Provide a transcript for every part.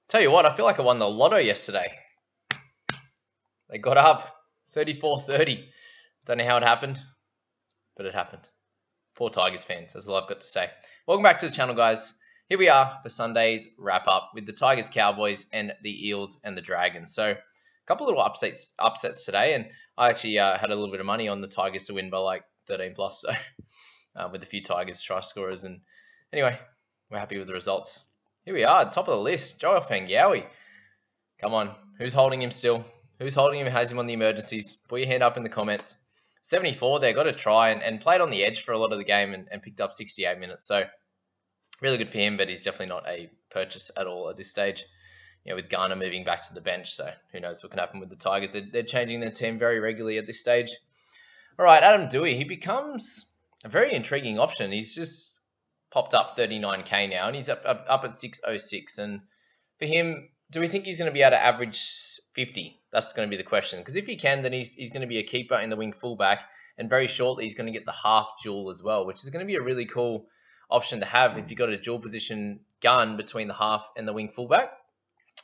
Tell you what, I feel like I won the lotto yesterday. They got up 34-30. Don't know how it happened, but it happened. Poor Tigers fans, that's all I've got to say. Welcome back to the channel, guys. Here we are for Sunday's wrap-up with the Tigers, Cowboys, and the Eels and the Dragons. So, a couple little upsets today, and I actually had a little bit of money on the Tigers to win by like 13 plus, so with a few Tigers try scorers. And anyway, we're happy with the results. Here we are, top of the list, Joel Pangawi. Come on, who's holding him still? Who's holding him, has him on the emergencies? Put your hand up in the comments. 74 there, got a try and played on the edge for a lot of the game and picked up 68 minutes. So really good for him, but he's definitely not a purchase at all at this stage. You know, with Garner moving back to the bench, so who knows what can happen with the Tigers. They're changing their team very regularly at this stage. All right, Adam Dewey, he becomes a very intriguing option. He's just popped up 39k now, and he's up at 606. And for him, do we think he's going to be able to average 50? That's going to be the question. Because if he can, then he's going to be a keeper in the wing fullback. And very shortly, he's going to get the half dual as well, which is going to be a really cool option to have if you've got a dual position gun between the half and the wing fullback.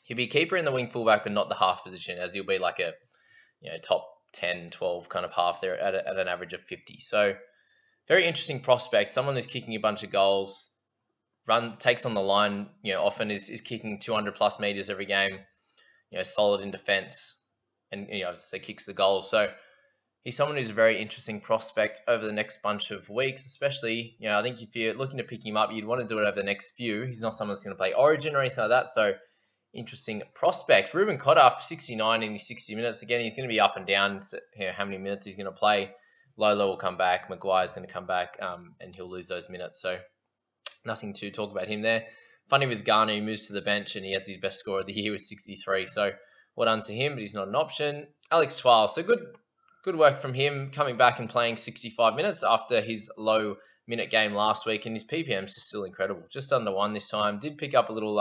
He'll be a keeper in the wing fullback, but not the half position, as he'll be like a top 10, 12 kind of half there at an average of 50. So very interesting prospect. Someone who's kicking a bunch of goals, takes on the line, often is kicking 200 plus meters every game, solid in defense, and so kicks the goals. So he's someone who's a very interesting prospect over the next bunch of weeks, especially, I think if you're looking to pick him up, you'd want to do it over the next few. He's not someone that's going to play Origin or anything like that. So interesting prospect. Ruben Cotter, 69 in his 60 minutes. Again, he's going to be up and down, how many minutes he's going to play. Lolo will come back. Maguire's going to come back, and he'll lose those minutes. So nothing to talk about him there. Funny with Garner, he moves to the bench and he has his best score of the year with 63. So well done to him, but he's not an option. Alex Twal, so good work from him coming back and playing 65 minutes after his low minute game last week, and his PPM is just still incredible. Just under 1 this time. Did pick up a little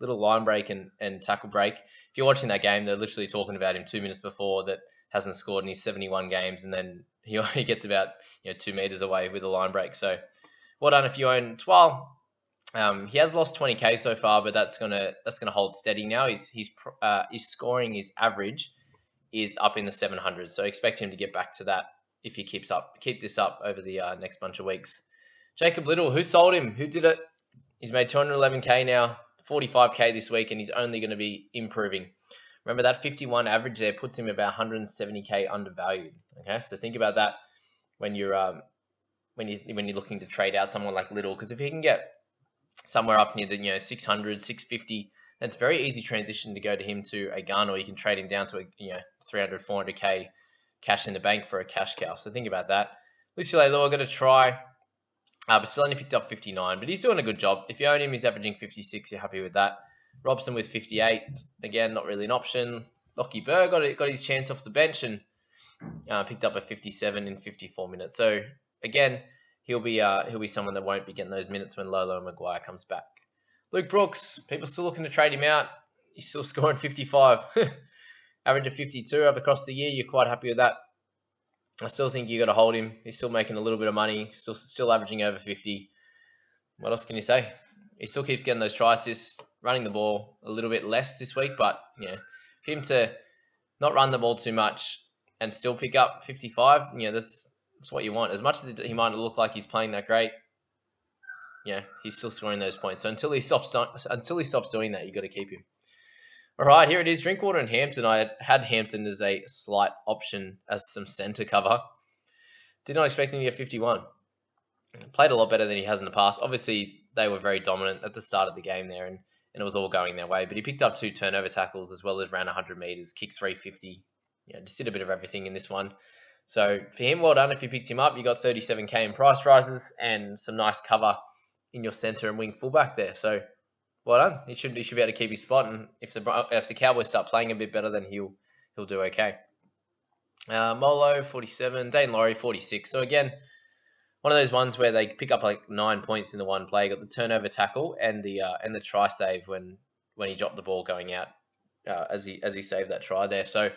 line break and tackle break. If you're watching that game, they're literally talking about him 2 minutes before that hasn't scored in his 71 games, and then he only gets about 2 meters away with a line break. So well done if you own Twal. He has lost 20k so far, but that's gonna hold steady now. His scoring, his average is up in the 700s, so expect him to get back to that if he keep this up over the next bunch of weeks. Jacob Little, who sold him? Who did it? He's made 211k now, 45k this week, and he's only going to be improving. Remember that 51 average there puts him about 170k undervalued. Okay, so think about that when you're looking to trade out someone like Little, because if he can get somewhere up near the 600, 650, that's very easy transition to go to him to a gun, or you can trade him down to a 300, 400k cash in the bank for a cash cow. So think about that. Lucy Leilua got a try, but still only picked up 59, but he's doing a good job. If you own him, he's averaging 56. You're happy with that. Robson with 58, again not really an option. Lockie Burr got his chance off the bench and picked up a 57 in 54 minutes. So again, he'll be someone that won't be getting those minutes when Lolo and Maguire comes back. Luke Brooks, people still looking to trade him out. He's still scoring 55. Average of 52 over across the year. You're quite happy with that. I still think you got to hold him. He's still making a little bit of money. Still averaging over 50. What else can you say? He still keeps getting those try assists, running the ball a little bit less this week, but for him to not run the ball too much and still pick up 55, that's what you want. As much as he might look like he's playing that great, he's still scoring those points. So until he stops doing that, you got to keep him. All right, here it is. Drinkwater and Hampton. I had Hampton as a slight option as some center cover. Did not expect him to get 51. Played a lot better than he has in the past. Obviously, they were very dominant at the start of the game there, and it was all going their way. But he picked up 2 turnover tackles as well as ran 100 meters, kicked 350. Just did a bit of everything in this one. So for him, well done. If you picked him up, you got 37k in price rises and some nice cover in your center and wing fullback there. So well done. He should be able to keep his spot, and if the Cowboys start playing a bit better, then he'll do okay. Molo 47, Dane Laurie 46. So again, one of those ones where they pick up like 9 points in the one play. Got the turnover tackle and the try save when he dropped the ball going out as he saved that try there. So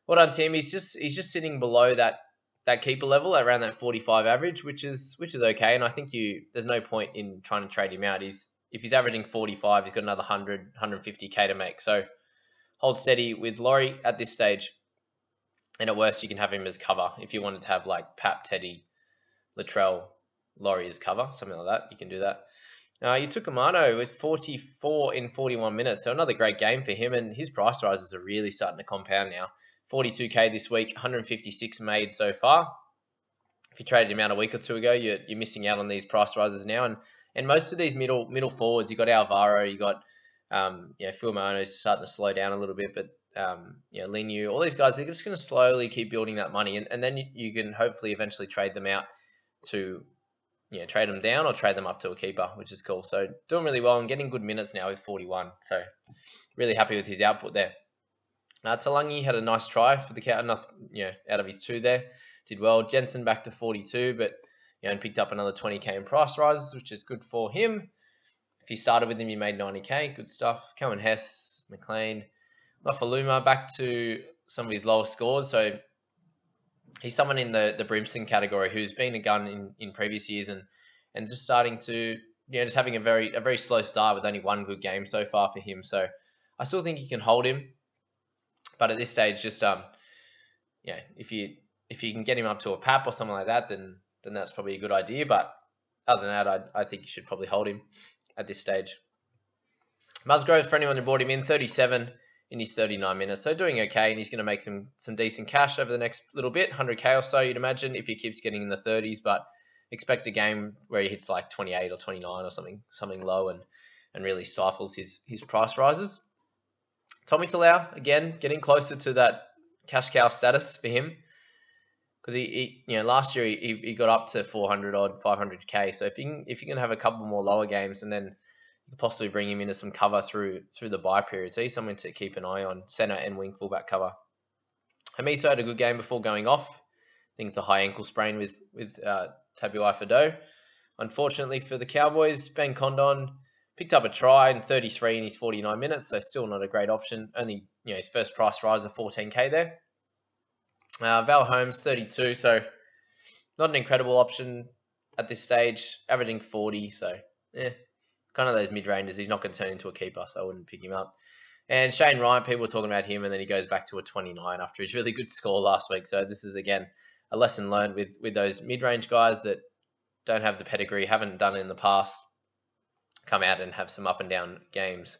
well done, Tim. He's just sitting below that keeper level around that 45 average, which is okay. And I think there's no point in trying to trade him out. He's if he's averaging 45, he's got another 100, 150k to make. So hold steady with Laurie at this stage. And at worst, you can have him as cover. If you wanted to have like Pap, Teddy, Latrell, Laurie as cover, something like that, you can do that. You took Amano with 44 in 41 minutes. So another great game for him. And his price rises are really starting to compound now. 42k this week, 156 made so far. If you traded him out a week or two ago, you're missing out on these price rises now. And most of these middle forwards, you got Alvaro, you got Phil Moano's starting to slow down a little bit, but Linu, all these guys, they're just going to slowly keep building that money, and then you can hopefully eventually trade them out to trade them down or trade them up to a keeper, which is cool. So doing really well and getting good minutes now with 41. So really happy with his output there. Talangi had a nice try for the Cow, out of his 2 there. Did well. Jensen back to 42, but and picked up another 20k in price rises, which is good for him. If you started with him, you made 90k. Good stuff. Cohen Hess, McLean, Lafaluma back to some of his lowest scores. So he's someone in the Brimson category who's been a gun in previous years and just starting to just having a very slow start with only 1 good game so far for him. So I still think you can hold him, but at this stage, just if you can get him up to a Pap or something like that, then that's probably a good idea. But other than that, I think you should probably hold him at this stage. Musgrove, for anyone who bought him in, 37 in his 39 minutes. So doing okay, and he's going to make some decent cash over the next little bit, 100k or so, you'd imagine, if he keeps getting in the 30s. But expect a game where he hits like 28 or 29 or something low and really stifles his price rises. Tommy Talau, again, getting closer to that cash cow status for him. Because he last year he got up to 400 odd, 500k. So if you can have a couple more lower games, and then you could possibly bring him into some cover through the bye period. So he's someone to keep an eye on, centre and wing fullback cover. Hamiso had a good game before going off. I think it's a high ankle sprain with Tabuai Fado. Unfortunately for the Cowboys, Ben Condon picked up a try in 33 in his 49 minutes, so still not a great option. Only his first price rise of 14k there. Val Holmes, 32, so not an incredible option at this stage, averaging 40, so kind of those mid-rangers. He's not going to turn into a keeper, so I wouldn't pick him up. And Shane Ryan, people were talking about him, and then he goes back to a 29 after his really good score last week. So this is, again, a lesson learned with those mid-range guys that don't have the pedigree, haven't done it in the past, come out and have some up-and-down games.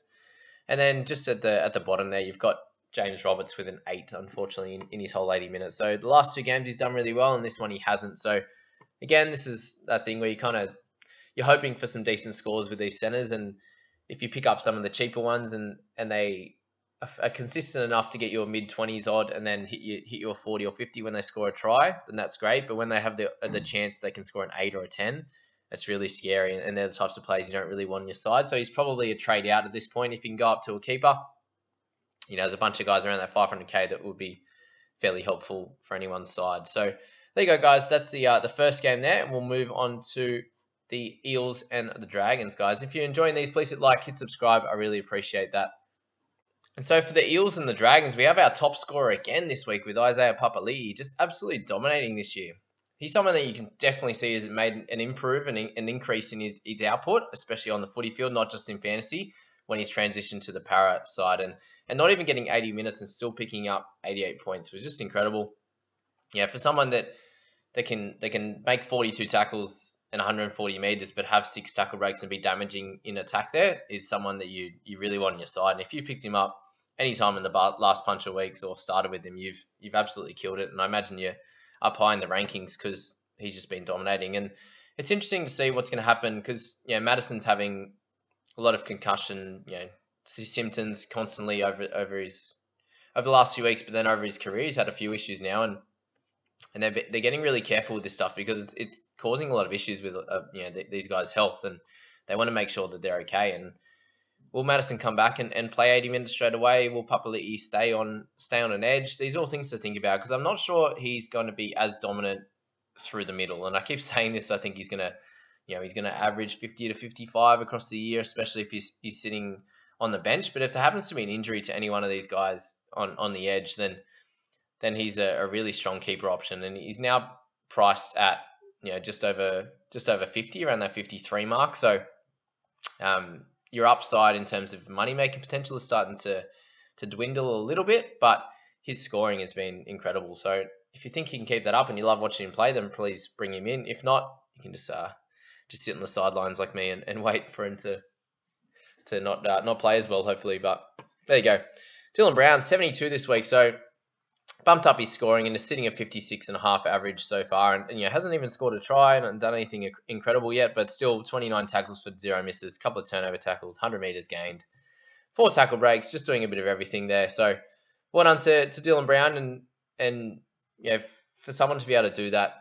And then just at the bottom there, you've got James Roberts with an 8, unfortunately, in his whole 80 minutes. So the last 2 games he's done really well, and this one he hasn't. So again, this is that thing where you're hoping for some decent scores with these centers, and if you pick up some of the cheaper ones and they are consistent enough to get you a mid-20s odd and then hit you a 40 or 50 when they score a try, then that's great. But when they have the chance they can score an 8 or a 10, it's really scary, and they're the types of players you don't really want on your side. So he's probably a trade out at this point if you can go up to a keeper. There's a bunch of guys around that 500k that would be fairly helpful for anyone's side. So there you go, guys. That's the first game there, and we'll move on to the Eels and the Dragons, guys. If you're enjoying these, please hit like, hit subscribe. I really appreciate that. And so for the Eels and the Dragons, we have our top scorer again this week with Isaiah Papali'i, just absolutely dominating this year. He's someone that you can definitely see has made an increase in his output, especially on the footy field, not just in fantasy, when he's transitioned to the Para side. And not even getting 80 minutes and still picking up 88 points was just incredible. Yeah, for someone that can make 42 tackles and 140 meters, but have 6 tackle breaks and be damaging in attack, there is someone that you really want on your side. And if you picked him up anytime in the last bunch of weeks or started with him, you've absolutely killed it. And I imagine you're up high in the rankings because he's just been dominating. And it's interesting to see what's going to happen because Madison's having a lot of concussion, symptoms constantly over the last few weeks, but then over his career, he's had a few issues now, and they're getting really careful with this stuff because it's causing a lot of issues with these guys' health, and they want to make sure that they're okay. And will Madison come back and play 80 minutes straight away? Will Papali'i stay on an edge? These are all things to think about because I'm not sure he's going to be as dominant through the middle. And I keep saying this. I think he's going to average 50 to 55 across the year, especially if he's sitting on the bench. But if there happens to be an injury to any one of these guys on the edge, then he's a really strong keeper option. And he's now priced at just over 50, around that 53 mark. So Your upside in terms of money making potential is starting to dwindle a little bit, but his scoring has been incredible. So if you think he can keep that up and you love watching him play, then please bring him in. If not, you can just sit on the sidelines like me and wait for him to not play as well, hopefully. But there you go. Dylan Brown, 72 this week, so bumped up his scoring and is sitting at 56.5 average so far, and hasn't even scored a try and done anything incredible yet, but still 29 tackles for 0 misses, couple of turnover tackles, 100 meters gained, 4 tackle breaks, just doing a bit of everything there. So well done to Dylan Brown, and for someone to be able to do that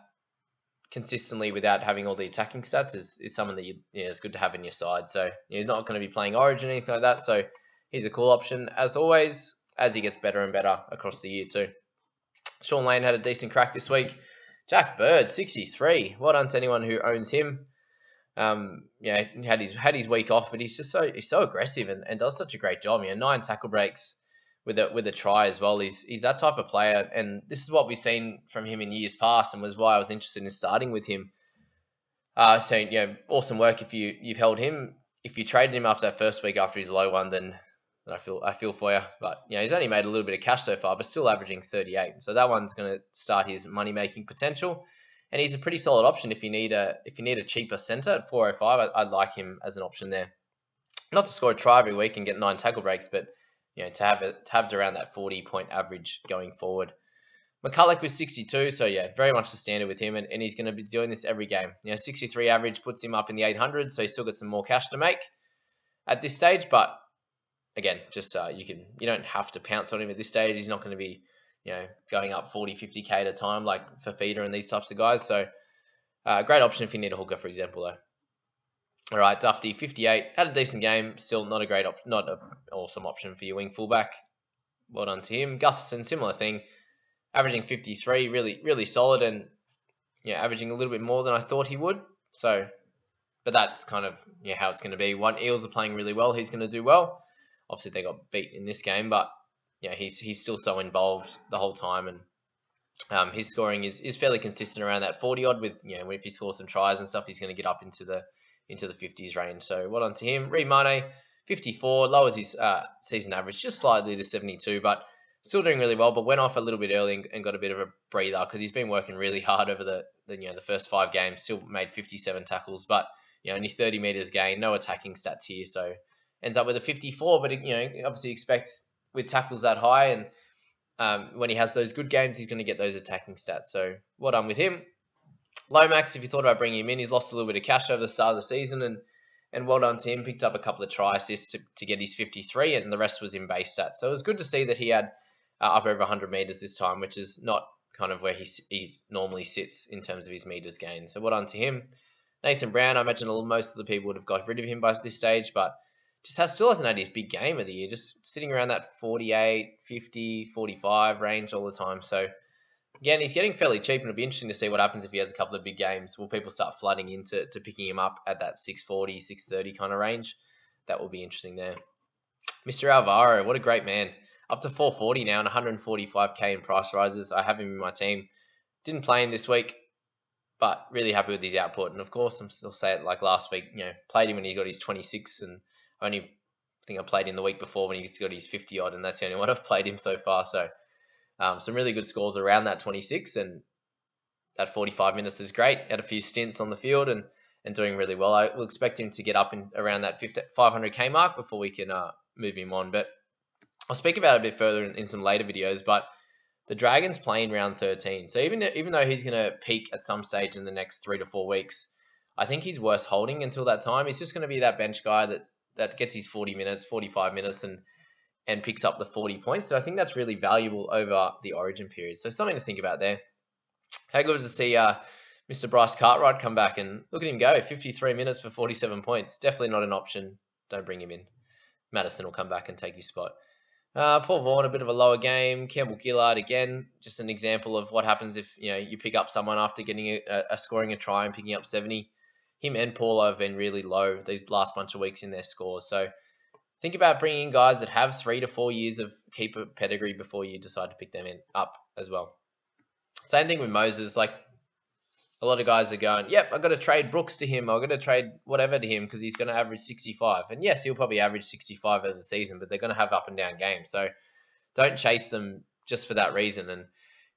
consistently without having all the attacking stats is someone that it's good to have in your side. So he's not going to be playing Origin or anything like that, so he's a cool option as always, as he gets better and better across the year too. Sean Lane had a decent crack this week. Jack Bird, 63. Well done to anyone who owns him. Had his week off, but he's so aggressive and does such a great job. 9 tackle breaks with a try as well. He's that type of player, and this is what we've seen from him in years past, and was why I was interested in starting with him. Awesome work if you've held him. If you traded him after that first week after his low one, then I feel for you. But he's only made a little bit of cash so far, but still averaging 38. So that one's going to start his money making potential, and he's a pretty solid option if you need a cheaper centre at 405. I'd like him as an option there. Not to score a try every week and get 9 tackle breaks, but to have around that 40-point average going forward. McCulloch was 62, so very much the standard with him, and he's going to be doing this every game. 63 average puts him up in the 800, so he's still got some more cash to make at this stage, but again, just you don't have to pounce on him at this stage. He's not going to be going up 40, 50k at a time like for feeder and these types of guys. So great option if you need a hooker, for example, though. All right, Dufty, 58, had a decent game. Still not an awesome option for your wing fullback. Well done to him. Gutherson, similar thing, averaging 53, really solid, and averaging a little bit more than I thought he would. So, but that's kind of how it's going to be. Eels are playing really well. He's going to do well. Obviously, they got beat in this game, but he's still so involved the whole time, and his scoring is fairly consistent around that 40 odd. With if he scores some tries and stuff, he's going to get up into the 50s range. So well done to him. Reid Mane, 54, lowers his season average just slightly to 72, but still doing really well. But went off a little bit early and got a bit of a breather because he's been working really hard over the first 5 games. Still made 57 tackles, but only 30 meters gain, no attacking stats here, so ends up with a 54. But obviously expects with tackles that high, and when he has those good games, he's going to get those attacking stats. So well done with him. Lomax, if you thought about bringing him in, he's lost a little bit of cash over the start of the season, and well done to him. Picked up a couple of try assists to get his 53, and the rest was in base stats. So it was good to see that he had up over 100 meters this time, which is not kind of where he normally sits in terms of his meters gained. So well done to him. Nathan Brown, I imagine most of the people would have got rid of him by this stage, but still hasn't had his big game of the year, just sitting around that 48, 50, 45 range all the time. So again, he's getting fairly cheap, and it'll be interesting to see what happens if he has a couple of big games. Will people start flooding into picking him up at that 640, 630 kind of range? That will be interesting there. Mr. Alvaro, what a great man. Up to 440 now and 145k in price rises. I have him in my team. Didn't play him this week, but really happy with his output. And of course, I'm still saying it like last week, played him when he got his 26, and I think I played him the week before when he got his 50 odd, and that's the only one I've played him so far. So some really good scores around that 26, and that 45 minutes is great. Had a few stints on the field and doing really well. I will expect him to get up in around that 500k mark before we can move him on. But I'll speak about it a bit further in some later videos. But the Dragons playing round 13, so even though he's going to peak at some stage in the next 3 to 4 weeks, I think he's worth holding until that time. He's just going to be that bench guy that gets his 40 minutes, 45 minutes, and picks up the 40 points. So I think that's really valuable over the Origin period. So something to think about there. How good to see Mr. Bryce Cartwright come back, and look at him go, 53 minutes for 47 points. Definitely not an option. Don't bring him in. Madison will come back and take his spot. Paul Vaughan, a bit of a lower game. Campbell Gillard, again, just an example of what happens if you pick up someone after getting scoring a try and picking up 70. Him and Paulo have been really low these last bunch of weeks in their scores. So think about bringing in guys that have 3 to 4 years of keeper pedigree before you decide to pick them up as well. Same thing with Moses. Like, A lot of guys are going, yep, I've got to trade Brooks to him. I've got to trade whatever to him because he's going to average 65. And yes, he'll probably average 65 over the season, but they're going to have up and down games. So don't chase them just for that reason. And,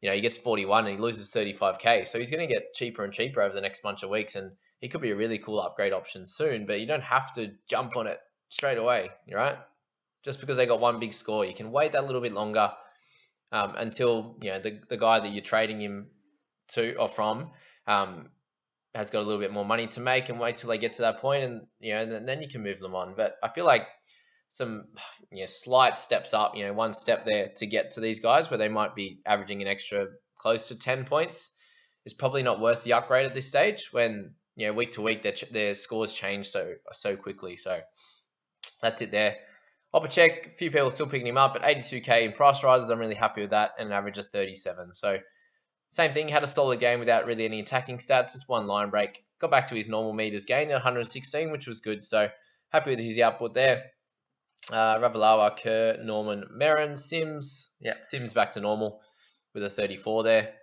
he gets 41 and he loses 35K. So he's going to get cheaper and cheaper over the next bunch of weeks. And he could be a really cool upgrade option soon, but you don't have to jump on it straight away, right? Just because they got one big score, you can wait that little bit longer until, the guy that you're trading him to or from has got a little bit more money to make, and wait till they get to that point, and then you can move them on. But I feel like some slight steps up, one step there to get to these guys where they might be averaging an extra close to 10 points is probably not worth the upgrade at this stage when week to week their scores change so quickly. So that's it there. Opacek, a few people still picking him up at 82K in price rises. I'm really happy with that, and an average of 37. So same thing, had a solid game without really any attacking stats, just one line break. Got back to his normal meters gain at 116, which was good. So happy with his output there. Ravalawa, Kerr, Norman, Merrin, Sims. Yeah, Sims back to normal with a 34 there.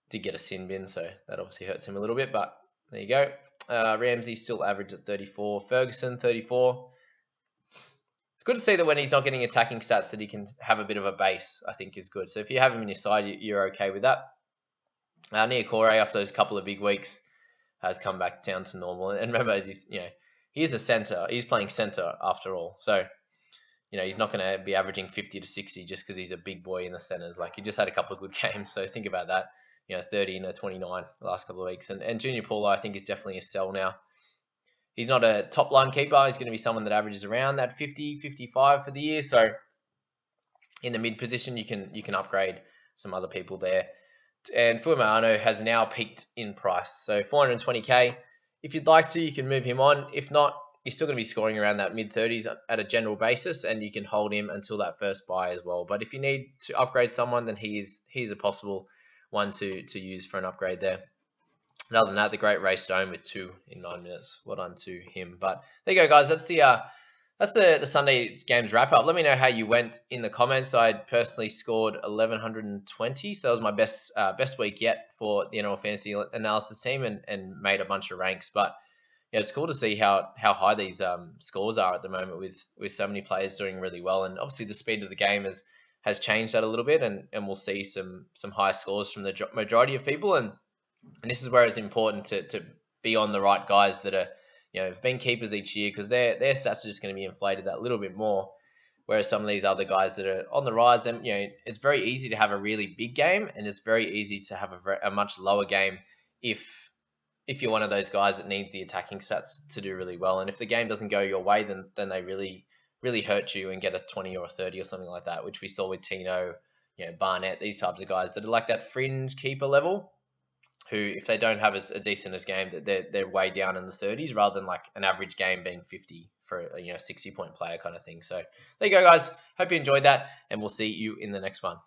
Did get a sin bin, so that obviously hurts him a little bit, but there you go. Ramsey still average at 34. Ferguson, 34. It's good to see that when he's not getting attacking stats that he can have a bit of a base, I think is good. So if you have him in your side, you're okay with that. Niokore, after those couple of big weeks, has come back down to normal. And remember, he is a center. He's playing center after all. So, he's not going to be averaging 50 to 60 just because he's a big boy in the centers. Like, he just had a couple of good games. So think about that. 30 and a 29 the last couple of weeks. And Junior Paulo, I think, is definitely a sell now. He's not a top line keeper. He's going to be someone that averages around that 50, 55 for the year. So in the mid position, you can upgrade some other people there. And Fuimano has now peaked in price. So 420K. If you'd like to, you can move him on. If not, he's still going to be scoring around that mid-30s at a general basis, and you can hold him until that first buy as well. But if you need to upgrade someone, then he's a possible one to use for an upgrade there. And other than that, the great Ray Stone with 2 in 9 minutes. Well done to him. But there you go, guys. That's the Sunday games wrap up. Let me know how you went in the comments. I personally scored 1120, so that was my best week yet for the NRL Fantasy Analysis team, and made a bunch of ranks. But yeah, it's cool to see how high these scores are at the moment with so many players doing really well. And obviously the speed of the game has changed that a little bit, and we'll see some high scores from the majority of people. And this is where it's important to be on the right guys that are have been keepers each year, because their stats are just going to be inflated that little bit more. Whereas some of these other guys that are on the rise, and it's very easy to have a really big game, and it's very easy to have a much lower game if you're one of those guys that needs the attacking stats to do really well. And if the game doesn't go your way, then they really, really hurt you and get a 20 or a 30 or something like that, which we saw with Tino, Barnett, these types of guys that are like that fringe keeper level, who, if they don't have a decent as game, they're way down in the 30s rather than like an average game being 50 for a 60-point player kind of thing. So there you go, guys. Hope you enjoyed that, and we'll see you in the next one.